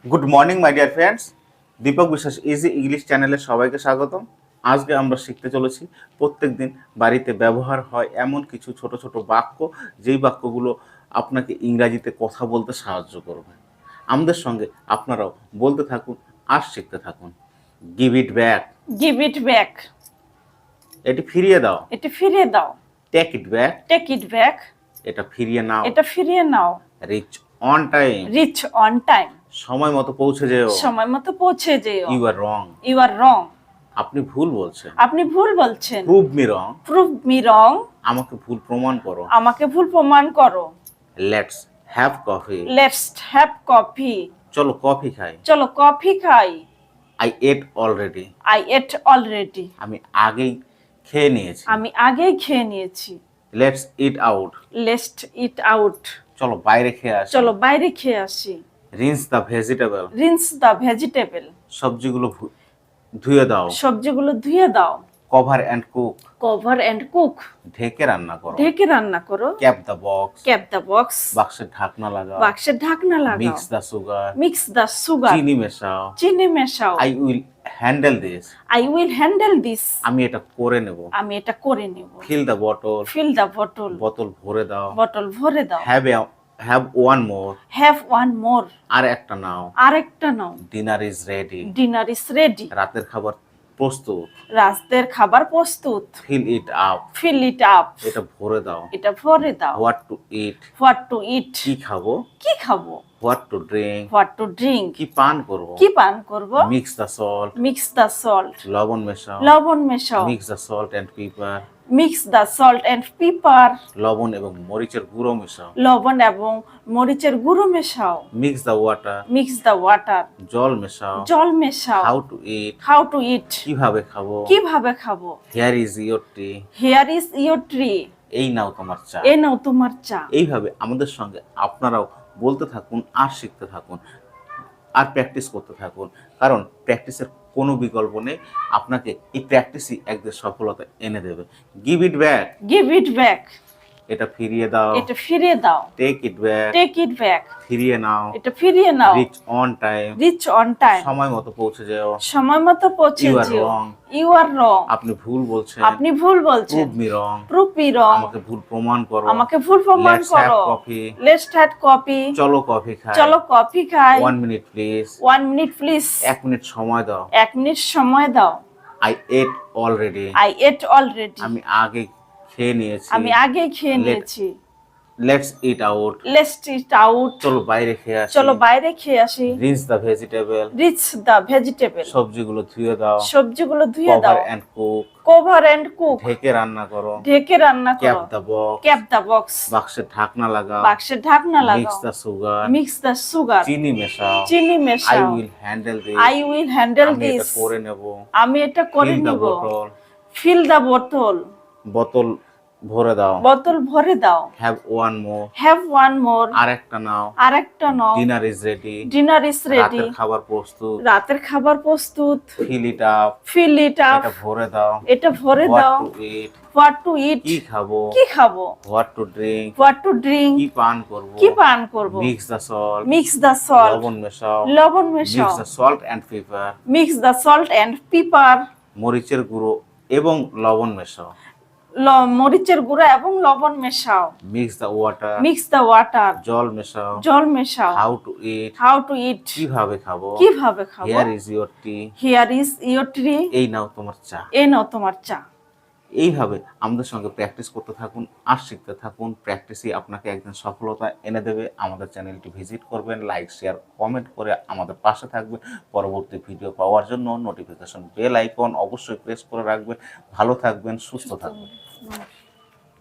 Good morning my dear friends, Deepak Biswas easy English চ্যানেলে সবাইকে স্বাগতম। আজকে আমরা শিখতে চলেছি প্রত্যেকদিন বাড়িতে ব্যবহার হয় এমন কিছু ছোট ছোট বাক্য, যেই বাক্যগুলো আপনাকে ইংরাজিতে কথা বলতে সাহায্য করবে। আমাদের সঙ্গে আপনারাও বলতে থাকুন আর শিখতে থাকুন। Give it back, Give it back. এটি ফিরিয়ে দাও। এটা ফিরিয়ে দাও। Take it back, Take it back. এটা ফিরিয়ে নাও। এটা ফিরিয়ে নাও। Reach on time, Reach on time. সময় মতো পৌঁছে যেও। সময় মতো পৌঁছে যেও। You are wrong, You are wrong. আপনি ভুল বলছেন। আপনি ভুল বলছেন। Prove me wrong, Prove me wrong. আমাকে ভুল প্রমাণ করো। আমাকে ভুল প্রমাণ করো। Let's have coffee, Let's have coffee. চলো কফি খাই। চলো কফি খাই। I ate already, I ate already. আমি আগেই খেয়ে নিয়েছি। আমি আগেই খেয়ে নিয়েছি। Let's it out, Let's eat out. চলো বাইরে খেয়ে আসি। চলো বাইরে খেয়ে আসি। Rinse the vegetable, Rinse the vegetable. সবজিগুলো ধুয়ে দাও। সবজিগুলো ধুয়ে দাও। Cover and cook, Cover and cook. ঢেকে রান্না করো। ঢেকে রান্না করো। Cap the box, Cap the box. বাক্সের ঢাকনা লাগাও। বাক্সের ঢাকনা লাগাও। Mix the sugar, Mix the sugar. চিনি মেশাও। চিনি মেশাও। I will handle this, I will handle this. আমি এটা করে নেব। আমি এটা করে নেব। Fill the bottle, Fill the bottle. বোতল ভরে দাও। বটল ভরে দাও। Have one more, Have one more. আর একটা নাও। আরেকটা নাও। Dinner is ready, Dinner is ready. রাতের খাবার প্রস্তুত। রাতের খাবার প্রস্তুত। Fill it up, Fill it up. এটা ভরে দাও। এটা ভরে দাও। What to eat, What to eat. কি খাবো। কি খাবো। What to drink, What to drink. কি পান করব। কি পান করব। Mix the salt, Mix the salt. লবণ মেশাও। লবণ মেশাও। Mix the salt and pepper, Mix the salt and pepper. লবণ এবং মরিচের গুঁড়ো মেশাও। লবণ এবং মরিচের গুঁড়ো মেশাও। Mix the water, Mix the water. জল মেশাও। জল মেশাও। How to eat, How to eat. কিভাবে খাবো। কিভাবে খাবো। Here is your tea, Here is your tree. এই নাও তোমার চা। এ নাও তোমার চা। এইভাবে আমাদের সঙ্গে আপনারাও বলতে থাকুন আর শিখতে থাকুন আর প্র্যাকটিস করতে থাকুন, কারণ প্র্যাকটিসের কোনো বিকল্প নেই। আপনাকে এই প্র্যাকটিসই একদিন সফলতা এনে দেবে। Give it back, Give it back. এটা ফিরিয়ে দাও। এটা ফিরিয়ে দাও। Take it back, Take it back. ফিরিয়ে নাও। এটা ফিরিয়ে নাও। Reach on time, Reach on time. সময় মতো পৌঁছে যাও। সময় মতো পৌঁছে You are যেও। wrong. You are wrong. আপনি ভুল বলছেন। আপনি ভুল বলছেন। Prove me wrong, Prove me wrong. আমাকে ভুল প্রমাণ করো। আমাকে ভুল প্রমাণ Let's have করো। coffee, Let's have coffee. চলো কফি খাই। চলো কফি খাই। 1 minute please, 1 minute please. 1 minute সময় দাও। 1 মিনিট সময় দাও। I ate already, I ate already. আমি আগে খেয়ে নিয়েছি। আমি আগে খেয়ে নিয়েছি। Let's it out, Let's eat out. চলো বাইরে খেয়ে আসি। চলো বাইরে খেয়ে আসি। Rinse the vegetable, Reach the vegetable. সবজিগুলো ধুয়ে দাও। সবজিগুলো ধুয়ে দাও। Cover and cook, Cover and cook. ঢেকে রান্না করো। ঢেকে রান্না ক্যাপ করো। The box, Cap the box. বাক্সের ঢাকনা লাগাও। বাক্সের ঢাকনা মিক্স লাগাও। The sugar, Mix the sugar. চিনি মেশাও। চিনি আই মেশাও। Will handle this, I will handle আমি এটা this. করে নেব। আমি এটা করে ফিল দ্য নিব। বোতল, Fill the bottle. বোতল ভরে দাও। বোতল ভরে দাও। Have one more, Have one more. আর একটা নাও। আরেকটা নাও। Dinner is ready, Dinner is ready. রাতের খাবার প্রস্তুত। রাতের খাবার প্রস্তুত। Fill it up, Fill it up. এটা ভরে দাও। এটা ভরে হোয়াট দাও। To eat, What to eat. কি খাবো। কি খাবো। What to drink, What to drink. কি পান করব। কি পান করব। Mix the salt, Mix the salt. লবণ মেশাও। লবণ মিক্স মেশাও। The salt and pepper, Mix the salt and pepper. মরিচের গুঁড়ো এবং লবণ মেশাও। মরিচের গুঁড়া এবং লবণ মেশাও। Mix the water, Mix the water. জল মেশাও। জল মেশাও। How to eat, How to eat. কিভাবে খাবো। কিভাবে খাবো। Here is your tea, Here is your tree. এই নাও তোমার চা। এ নাও তোমার চা। এইভাবে আমাদের সঙ্গে প্র্যাকটিস করতে থাকুন আর শিখতে থাকুন। প্র্যাকটিসই আপনাকে একদিন সফলতা এনে দেবে। আমাদের চ্যানেলটি ভিজিট করবেন, লাইক শেয়ার কমেন্ট করে আমাদের পাশে থাকবেন। পরবর্তী ভিডিও পাওয়ার জন্য নোটিফিকেশন বেল আইকন অবশ্যই প্রেস করে রাখবেন। ভালো থাকবেন, সুস্থ থাকবেন।